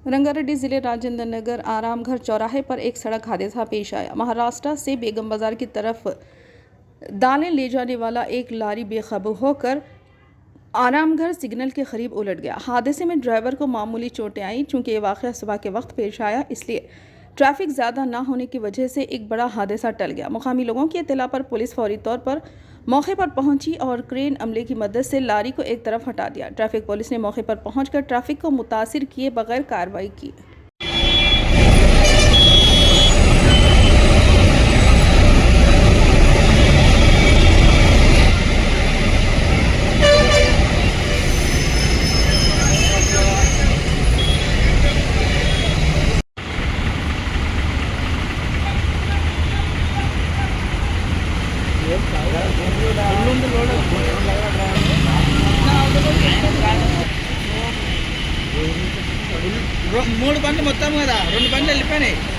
रंगारेड्डी जिले राजेंद्र नगर आरामघर चौराहे पर एक सड़क हादसा पेश आया। महाराष्ट्र से बेगम बाजार की तरफ दालें ले जाने वाला एक लारी बेकाबू होकर आरामघर सिग्नल के करीब उलट गया। हादसे में ड्राइवर को मामूली चोटें आई। चूंकि ये वाक़या सुबह के वक्त पेश आया, इसलिए ट्रैफिक ज़्यादा ना होने की वजह से एक बड़ा हादसा टल गया। मुकामी लोगों की इत्तला पर पुलिस फौरी तौर पर मौके पर पहुंची और क्रेन अमले की मदद से लारी को एक तरफ हटा दिया। ट्रैफिक पुलिस ने मौके पर पहुंचकर ट्रैफिक को मुतासिर किए बगैर कार्रवाई की। మూడు బండ్లు మొత్తం కదా, రెండు బండ్లు వెళ్ళిపోయినాయి.